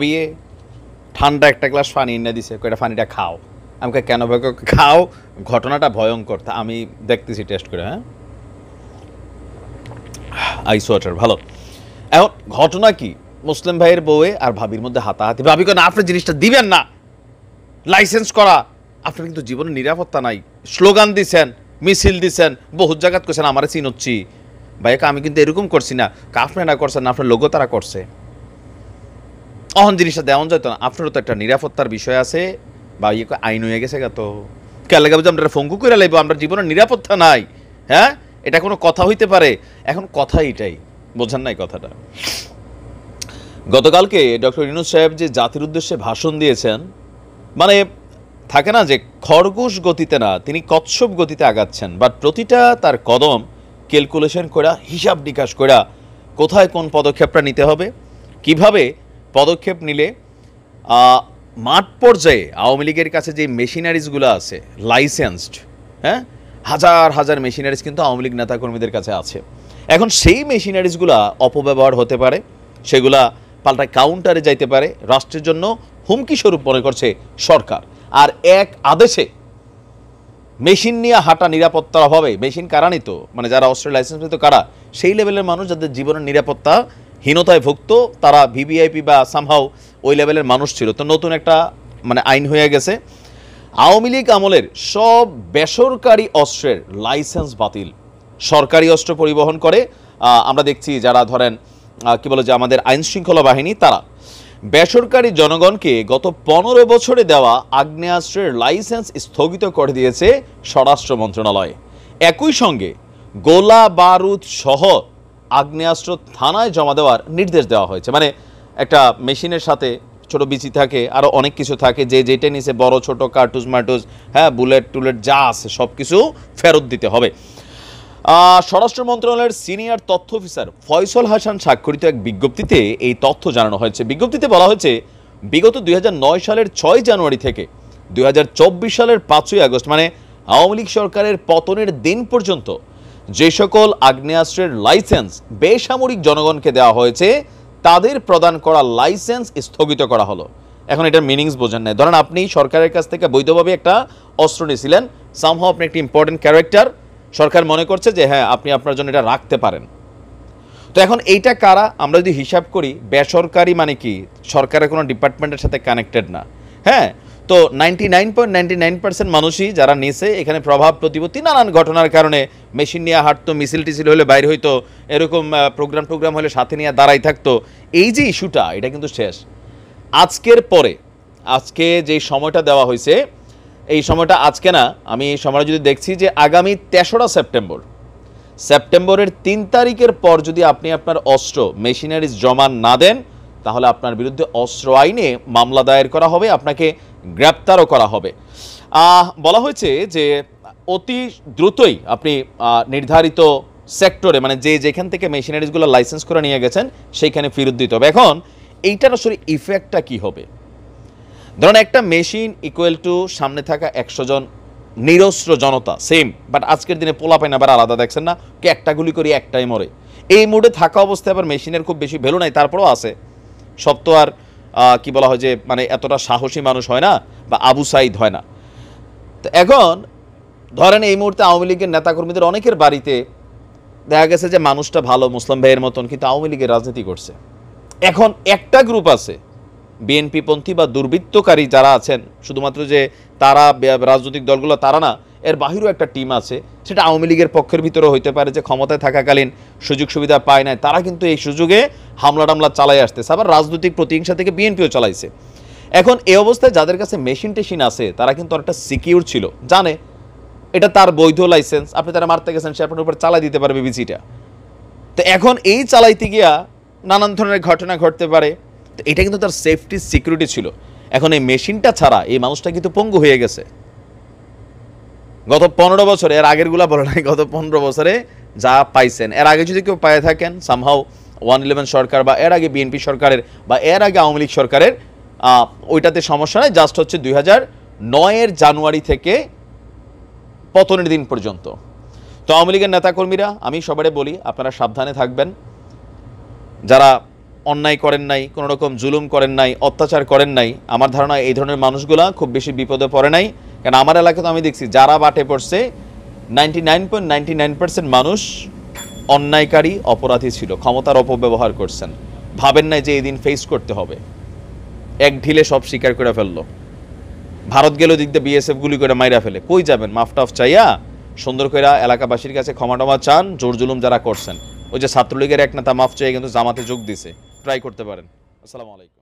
বিয়ে ঠান্ডা একটা গ্লাস পানি এনে দিছে, কয়টা পানিটা খাও। আমাকে কেন ভাই খাও, ঘটনাটা ভয়ঙ্কর, আমি দেখতেছি টেস্ট করে। হ্যাঁ, আইস ওয়াটার ভালো। এখন ঘটনা কি, মুসলিম ভাইয়ের বউয়ে আর ভাবির মধ্যে হাতাহাতি। ভাবি কেন আপনি জিনিসটা দিবেন না, লাইসেন্স করা, আপনার কিন্তু জীবনে নিরাপত্তা নাই। স্লোগান দিছেন, মিছিল দিছেন, বহু জায়গাত করছেন আমার চিনচ্ছি ভাইকে, আমি কিন্তু এরকম করছি না, আপনারা করছেন না, আপনার লোগো তারা করছে। অহন জিনিসটা দেওয়া যেত না, আপনারও তো একটা নিরাপত্তার বিষয় আছে, বা ইয়ে আইন হয়ে গেছে তো কে লাগাবো যে আমরা ফঙ্গু করে লাইব, আমরা জীবনের নিরাপত্তা নাই। হ্যাঁ, এটা কোনো কথা হইতে পারে? এখন কথা এটাই, বোঝেন নাই কথাটা। গতকালকে ডক্টর ইউনূস সাহেব যে জাতির উদ্দেশ্যে ভাষণ দিয়েছেন, মানে থাকে না যে খরগোশ গতিতে না, তিনি কচ্ছপ গতিতে আগাচ্ছেন, বাট প্রতিটা তার কদম ক্যালকুলেশন করা, হিসাব নিকাশ করা, কোথায় কোন পদক্ষেপটা নিতে হবে, কিভাবে পদক্ষেপ নিলে মাঠ পর্যায়ে আওয়ামী লীগের কাছে যে মেশিনারিজগুলো আছে লাইসেন্সড, হ্যাঁ, হাজার হাজার মেশিনারিজ কিন্তু আওয়ামী লীগ নেতাকর্মীদের কাছে আছে। এখন সেই মেশিনারিজগুলা অপব্যবহার হতে পারে, সেগুলা পাল্টায় কাউন্টারে যাইতে পারে, রাষ্ট্রের জন্য হুমকি স্বরূপ মনে করছে সরকার। আর এক আদেশে মেশিন নিয়ে হাঁটা নিরাপত্তার অভাবে, মেশিন কারা নিত, মানে যারা অস্ত্রের লাইসেন্স নিত কারা, সেই লেভেলের মানুষ যাদের জীবনের নিরাপত্তা হীনতায় ভুগত, তারা ভিভিআইপি বা সামহাও ওই লেভেলের মানুষ ছিল। তো নতুন একটা মানে আইন হয়ে গেছে, আওয়ামী লীগ আমলের সব বেসরকারি অস্ত্রের লাইসেন্স বাতিল। সরকারি অস্ত্র পরিবহন করে আমরা দেখছি যারা ধরেন কি বলে যে আমাদের আইন শৃঙ্খলা বাহিনী, তারা বেসরকারি জনগণকে গত 15 বছরে দেওয়া আগ্নেয়াস্ত্রের লাইসেন্স স্থগিত করে দিয়েছে স্বরাষ্ট্র মন্ত্রণালয়। একই সঙ্গে গোলা বারুদ সহ আগ্নেয়াস্ত্র থানায় জমা দেওয়ার নির্দেশ দেওয়া হয়েছে। মানে একটা মেশিনের সাথে ছোট বিচি থাকে, আরও অনেক কিছু থাকে, যে যেটা নিচে বড় ছোট কার্টুজ মার্টুজ, হ্যাঁ, বুলেট টুলেট যা আছে সব কিছু ফেরত দিতে হবে। স্বরাষ্ট্র মন্ত্রণালয়ের সিনিয়র তথ্য অফিসার ফয়সল হাসান স্বাক্ষরিত এক বিজ্ঞপ্তিতে এই তথ্য জানানো হয়েছে। বিজ্ঞপ্তিতে বলা হয়েছে, বিগত 2009 সালের 6 জানুয়ারি থেকে 2024 সালের 5ই আগস্ট, মানে আওয়ামী লীগ সরকারের পতনের দিন পর্যন্ত যে সকল আগ্নেয়াস্ত্রের লাইসেন্স বেসামরিক জনগণকে দেওয়া হয়েছে, তাদের প্রদান করা লাইসেন্স স্থগিত করা হলো। এখন এটার মিনিংস বোঝেন না। ধরেন আপনি সরকারের কাছ থেকে বৈধভাবে একটা অস্ত্র নিয়েছিলেন, সামহাও আপনি একটা ইম্পর্টেন্ট ক্যারেক্টার, সরকার মনে করছে যে হ্যাঁ আপনি আপনার জন্য এটা রাখতে পারেন। তো এখন এইটা কারা, আমরা যদি হিসাব করি, বেসরকারি মানে কি, সরকারের কোনো ডিপার্টমেন্টের সাথে কানেক্টেড না। হ্যাঁ, তো 99.99% মানুষই যারা নিছে, এখানে প্রভাব প্রতিপত্তি নানান ঘটনার কারণে মেশিন নিয়ে হাঁটতো, মিছিল টিছিল হলে বাইরে হইতো, এরকম প্রোগ্রাম হলে সাথে নিয়ে দাঁড়াই থাকতো। এই যে ইস্যুটা, এটা কিন্তু শেষ আজকের পরে। আজকে যে সময়টা দেওয়া হয়েছে, এই সময়টা আজকে না, আমি এই সময়টা যদি দেখছি যে আগামী 3রা সেপ্টেম্বরের 3 তারিখের পর যদি আপনি আপনার অস্ত্র মেশিনারিজ জমা না দেন, তাহলে আপনার বিরুদ্ধে অস্ত্র আইনে মামলা দায়ের করা হবে, আপনাকে গ্রেপ্তারও করা হবে। বলা হয়েছে যে অতি দ্রুতই আপনি নির্ধারিত সেক্টরে, মানে যেখান থেকে মেশিনারিজগুলো লাইসেন্স করে নিয়ে গেছেন, সেইখানে ফেরত দিতে হবে। এখন এইটার আসলে ইফেক্টটা কি হবে? ধরুন একটা মেশিন ইকুয়াল টু সামনে থাকা 100 জন নিরস্ত্র জনতা, সেম। বাট আজকের দিনে পোলাপাইন আবার আলাদা, দেখছেন না, কে একটা গুলি করি একটাই মরে। এই মোডে থাকা অবস্থায় আবার মেশিনের খুব বেশি ভ্যালু নাই, তারপরেও আছে। সব তো আর কি বলা হয় যে মানে এতটা সাহসী মানুষ হয় না, বা আবু সাইদ হয় না। তো এখন ধরেন এই মুহূর্তে আওয়ামী লীগের নেতাকর্মীদের অনেকের বাড়িতে দেখা গেছে যে মানুষটা ভালো, মুসলিম ভাইয়ের মতন, কিন্তু আওয়ামী লীগের রাজনীতি করছে। এখন একটা গ্রুপ আছে বিএনপিপন্থী বা দুর্বৃত্তকারী যারা আছেন, শুধুমাত্র যে তারা রাজনৈতিক দলগুলো তারা না, এর বাহিরেও একটা টিম আছে, সেটা আওয়ামী লীগের পক্ষের ভিতরেও হইতে পারে, যে ক্ষমতায় থাকাকালীন সুযোগ সুবিধা পায় নাই, তারা কিন্তু এই সুযোগে হামলা টামলা চালাই আসতেছে, আবার রাজনৈতিক প্রতিহিংসা থেকে বিএনপিও চালাইছে। এখন এই অবস্থায় যাদের কাছে মেশিন টেশিন আছে, তারা কিন্তু অনেকটা সিকিউর ছিল, জানে এটা তার বৈধ লাইসেন্স, আপনি তারা মারতে গেছেন, সে আপনার উপর চালাই দিতে পারবে বিচিটা। তো এখন এই চালাইতে গিয়া নানান ধরনের ঘটনা ঘটতে পারে। তো এটা কিন্তু তার সেফটি সিকিউরিটি ছিল। এখন এই মেশিনটা ছাড়া এই মানুষটা কিন্তু পঙ্গু হয়ে গেছে। গত 15 বছরে, এর আগেরগুলা বলে নাই, গত 15 বছরে যা পাইছেন, এর আগে যদি কেউ পায়ে থাকেন সামহাও 111 সরকার বা এর আগে বিএনপি সরকারের বা এর আগে আওয়ামী লীগ সরকারের, ওইটাতে সমস্যা নাই। জাস্ট হচ্ছে 2009 জানুয়ারি থেকে পতনের দিন পর্যন্ত। তো আওয়ামী লীগের নেতাকর্মীরা, আমি সবারে বলি আপনারা সাবধানে থাকবেন। যারা অন্যায় করেন নাই, কোনো রকম জুলুম করেন নাই, অত্যাচার করেন নাই, আমার ধারণা এই ধরনের মানুষগুলা খুব বেশি বিপদে পড়ে নাই। কারণ আমার এলাকাতে আমি দেখছি যারা বাটে পড়ছে 99.99% মানুষ অন্যায়কারী, অপরাধী ছিল, ক্ষমতার অপব্যবহার করছেন, ভাবেন নাই যে এই দিন ফেস করতে হবে, এক ঢিলে সব স্বীকার করে ফেললো। ভারত গেল দিক দিয়ে বিএসএফ গুলি করে মাইরা ফেলে, কই যাবেন? মাফ টাফ চাইয়া সুন্দর করে এলাকাবাসীর কাছে ক্ষমা টমা চান, জোর জুলুম যারা করছেন। ওই যে ছাত্রলীগের এক নেতা মাফ চাইয়া কিন্তু জামাতে যোগ দিছে, ট্রাই করতে পারেন। আসসালামু আলাইকুম।